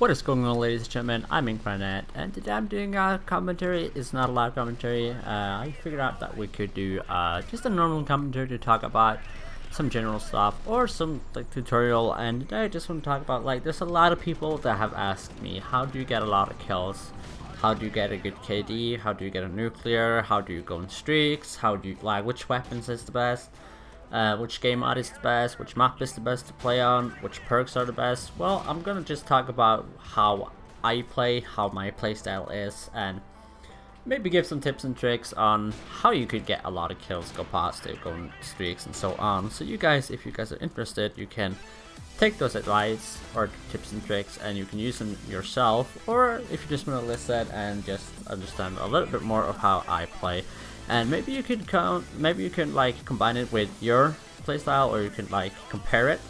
What is going on, ladies and gentlemen? I'm Incarnate, and today I'm doing a commentary. It's not a live commentary. I figured out that we could do just a normal commentary to talk about some general stuff or some like tutorial. And today I just want to talk about, like, there's a lot of people that have asked me, how do you get a lot of kills? How do you get a good KD? How do you get a nuclear? How do you go in streaks? How do you, like, which weapons is the best? Which game mod is the best, which map is the best to play on, which perks are the best. Well, I'm gonna just talk about how I play, how my playstyle is, and maybe give some tips and tricks on how you could get a lot of kills, go positive, go in streaks, and so on. So you guys, if you guys are interested, you can take those advice or tips and tricks and you can use them yourself, or if you just want to listen and just understand a little bit more of how I play. And maybe you can like combine it with your playstyle, or you can like compare it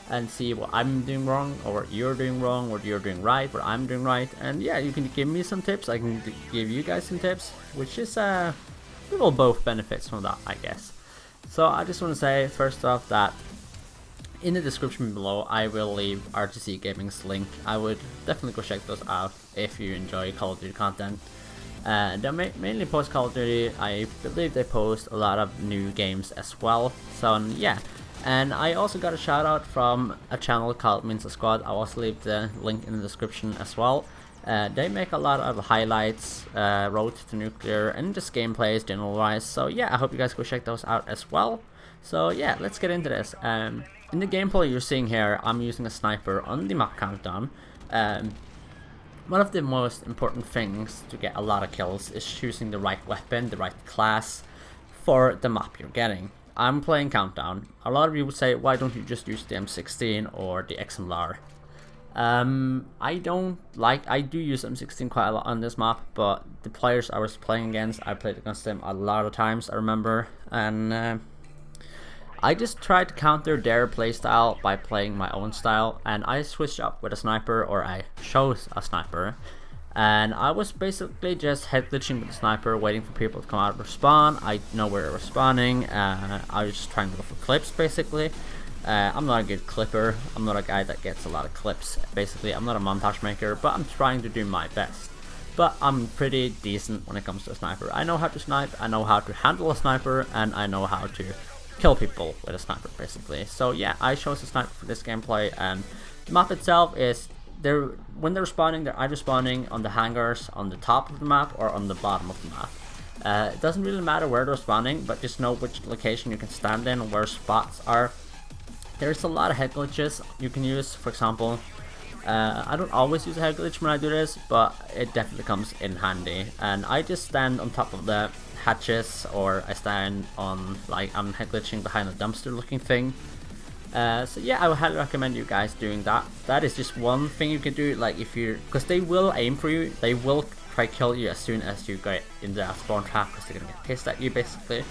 and see what I'm doing wrong or what you're doing wrong, what you're doing right, what I'm doing right. And yeah, you can give me some tips, I can give you guys some tips, which is we will both benefits from that, I guess. So I just want to say first off that in the description below I will leave RtC Gaming's link. I would definitely go check those out if you enjoy Call of Duty content. They mainly post Call of Duty. I believe they post a lot of new games as well. So yeah, and I also got a shout out from a channel called Minza Squad. I'll also leave the link in the description as well. They make a lot of highlights, road to nuclear, and just gameplays general wise. So yeah, I hope you guys go check those out as well. So yeah, let's get into this. In the gameplay you're seeing here, I'm using a sniper on the map countdown. One of the most important things to get a lot of kills is choosing the right weapon, the right class for the map you're getting. I'm playing Countdown. A lot of you would say, why don't you just use the M16 or the XMLR? I do use M16 quite a lot on this map, but the players I was playing against, I played against them a lot of times, I remember, and I just tried to counter their playstyle by playing my own style, and I switched up with a sniper, or I chose a sniper, and I was basically just head glitching with the sniper, waiting for people to come out of respawn. I know where they're respawning, I was just trying to go for clips basically. I'm not a good clipper, I'm not a guy that gets a lot of clips, basically. I'm not a montage maker, but I'm trying to do my best. But I'm pretty decent when it comes to a sniper. I know how to snipe, I know how to handle a sniper, and I know how to kill people with a sniper basically. So yeah, I chose a sniper for this gameplay, and the map itself is when they're spawning, they're either spawning on the hangars on the top of the map or on the bottom of the map. It doesn't really matter where they're spawning, but just know which location you can stand in, where spots are. There's a lot of head glitches you can use. For example, I don't always use a head glitch when I do this, but it definitely comes in handy, and I just stand on top of the hatches, or I stand on, like, I'm head glitching behind a dumpster looking thing. So yeah, I would highly recommend you guys doing that. That is just one thing you can do, like, if you're, because they will aim for you, they will try to kill you as soon as you get into that spawn trap, because they're gonna get pissed at you basically,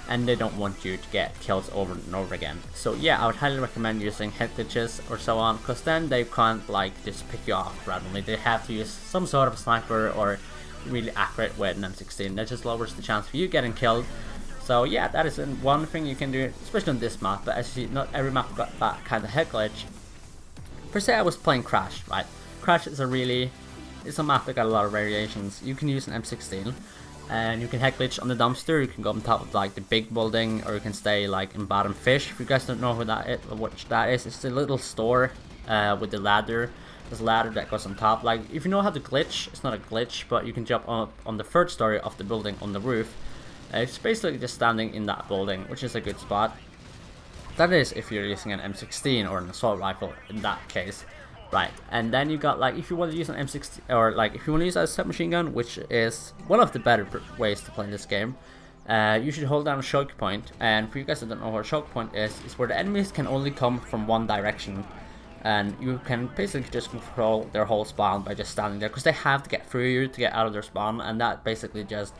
and they don't want you to get kills over and over again. So yeah, I would highly recommend using head glitches or so on, because then they can't, like, just pick you off randomly. They have to use some sort of sniper or really accurate with an M16. That just lowers the chance for you getting killed. So yeah, that is one thing you can do, especially on this map. But as you see, not every map got that kind of head glitch. Per se, I was playing Crash, right? Crash is it's a map that got a lot of variations. You can use an M16 and you can head glitch on the dumpster, you can go on top of, like, the big building, or you can stay, like, in bottom fish. If you guys don't know who that is, which that is, it's a little store with the ladder. This ladder that goes on top. Like, if you know how to glitch, it's not a glitch, but you can jump up on the third story of the building on the roof. It's basically just standing in that building, which is a good spot. That is if you're using an M16 or an assault rifle in that case, right? And then you got, like, if you want to use an M16, or like if you want to use a submachine gun, which is one of the better ways to play this game, you should hold down a choke point. And for you guys that don't know what a choke point is where the enemies can only come from one direction. And you can basically just control their whole spawn by just standing there, because they have to get through you to get out of their spawn, and that basically just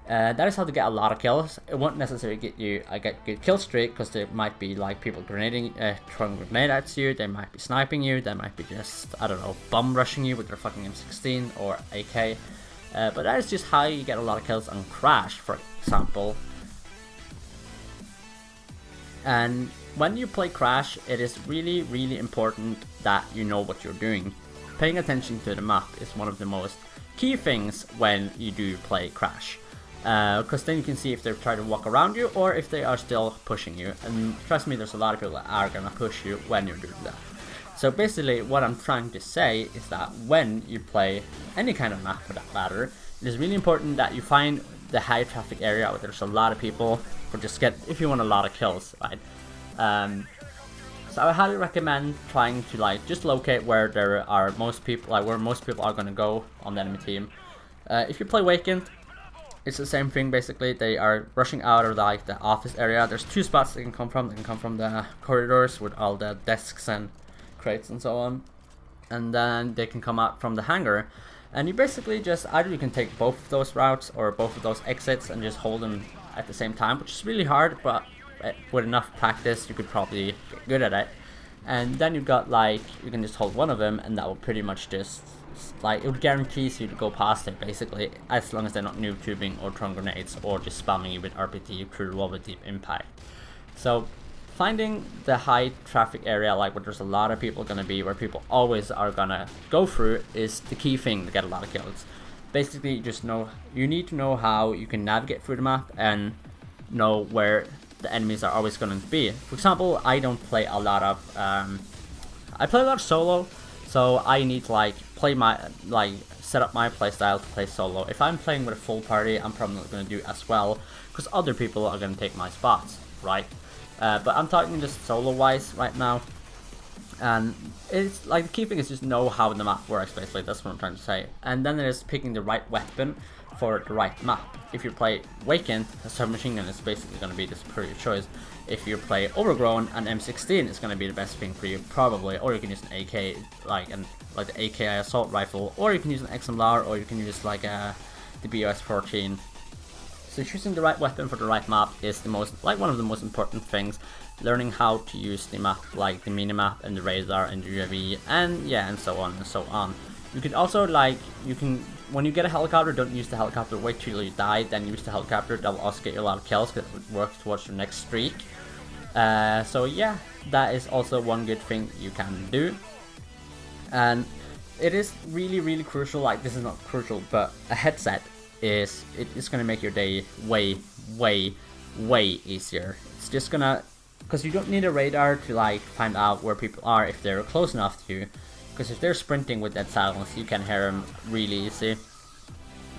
that is how to get a lot of kills. It won't necessarily get you a good kill streak, because there might be, like, people throwing grenade at you, they might be sniping you, they might be just, I don't know, bum rushing you with their fucking M16 or AK. But that is just how you get a lot of kills on Crash, for example. And when you play Crash, it is really important that you know what you're doing. paying attention to the map is one of the most key things when you do play Crash. Because then you can see if they're trying to walk around you or if they are still pushing you. And trust me, there's a lot of people that are gonna push you when you're doing that. So basically what I'm trying to say is that when you play any kind of map for that matter, it is really important that you find the high traffic area where there's a lot of people, or just get, if you want a lot of kills, right? So I highly recommend trying to like just locate where there are most people, like where most people are gonna go on the enemy team. If you play Vacant, it's the same thing basically. They are rushing out of like the office area. There's two spots they can come from. They can come from the corridors with all the desks and crates and so on, and then they can come out from the hangar. And you basically just either you can take both of those routes or both of those exits and just hold them at the same time, which is really hard, but with enough practice you could probably get good at it. And then you've got like, you can just hold one of them and that will pretty much just like, it would guarantee you to go past it basically, as long as they're not noob tubing or throwing grenades or just spamming you with RPT, crude revolver, deep impact. So finding the high traffic area, like where there's a lot of people gonna be, where people always are gonna go through, is the key thing to get a lot of kills. Basically you need to know how you can navigate through the map and know where the enemies are always going to be. For example, I don't play a lot of I play a lot of solo, so I need to like set up my playstyle to play solo. If I'm playing with a full party, I'm probably not going to do as well because other people are going to take my spots, right? But I'm talking just solo wise right now, and it's like the key thing is just know how the map works basically. That's what I'm trying to say. And then there's picking the right weapon for the right map. If you play Vacant, a submachine gun is basically going to be the superior choice. If you play Overgrown, an M16 is going to be the best thing for you probably, or you can use an AK, like the AKI assault rifle, or you can use an XMLR, or you can use like the BOS-14. So choosing the right weapon for the right map is one of the most important things. Learning how to use the map, like the minimap and the radar and the UAV, and yeah, and so on and so on. You could also when you get a helicopter, don't use the helicopter, wait till you die, then use the helicopter. That will also get you a lot of kills because it would work towards your next streak. So yeah, that is also one good thing you can do. And it is really, really crucial, like this is not crucial, but a headset it's going to make your day way, way, way easier. It's just gonna, because you don't need a radar to like find out where people are if they're close enough to you. Because if they're sprinting with that silence, you can hear them really easy.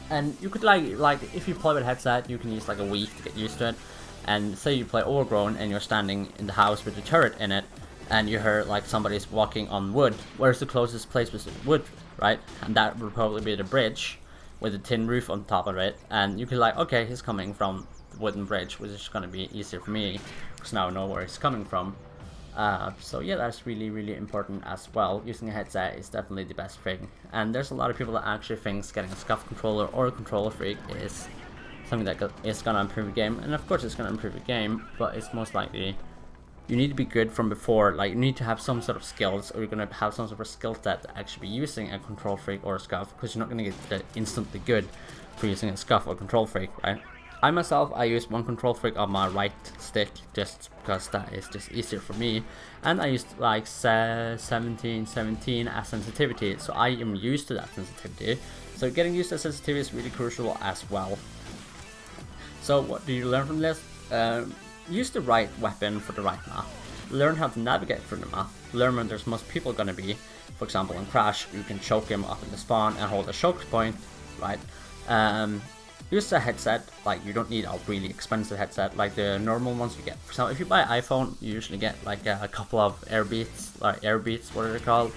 And you could like if you play with a headset, you can use like a week to get used to it. And say you play Overgrown and you're standing in the house with a turret in it, and you hear like somebody's walking on wood. Where's the closest place with wood, right? And that would probably be the bridge with a tin roof on top of it. And you could like, okay, he's coming from the wooden bridge, which is gonna be easier for me because now I know where he's coming from. So yeah, that's really, really important as well. Using a headset is definitely the best thing. And there's a lot of people that actually think getting a scuff controller or a controller freak is something that is gonna improve the game. And of course it's gonna improve the game, but it's most likely you need to be good from before. Like you need to have some sort of skills, or you're gonna have some sort of skill set to actually be using a control freak or a scuff, because you're not gonna get instantly good for using a scuff or control freak, right? I myself, I use one control freak on my right stick just because that is just easier for me, and I used like 1717 as sensitivity, so I am used to that sensitivity. So getting used to sensitivity is really crucial as well. So what do you learn from this? Use the right weapon for the right map. Learn how to navigate through the map. Learn when there's most people gonna be. For example, in Crash, you can choke him up in the spawn and hold a choke point, right? Use a headset. Like you don't need a really expensive headset like the normal ones you get. For example, if you buy an iPhone, you usually get like a couple of Airbeats, what are they called?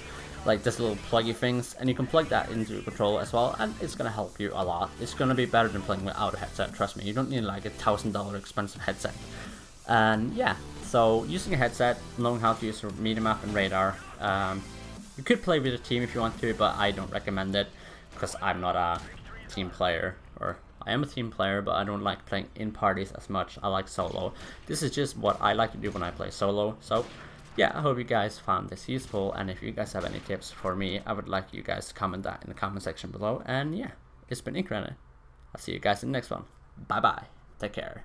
Like this little pluggy things, and you can plug that into your controller as well, and it's gonna help you a lot. It's gonna be better than playing without a headset, trust me. You don't need like $1,000 expensive headset. And yeah, so using a headset, knowing how to use your minimap and radar. You could play with a team if you want to, but I don't recommend it because I'm not a team player, or I am a team player, but I don't like playing in parties as much. I like solo. This is just what I like to do when I play solo. So yeah, I hope you guys found this useful, and if you guys have any tips for me, I would like you guys to comment that in the comment section below. And yeah, it's been Inkrene. I'll see you guys in the next one. Bye bye. Take care.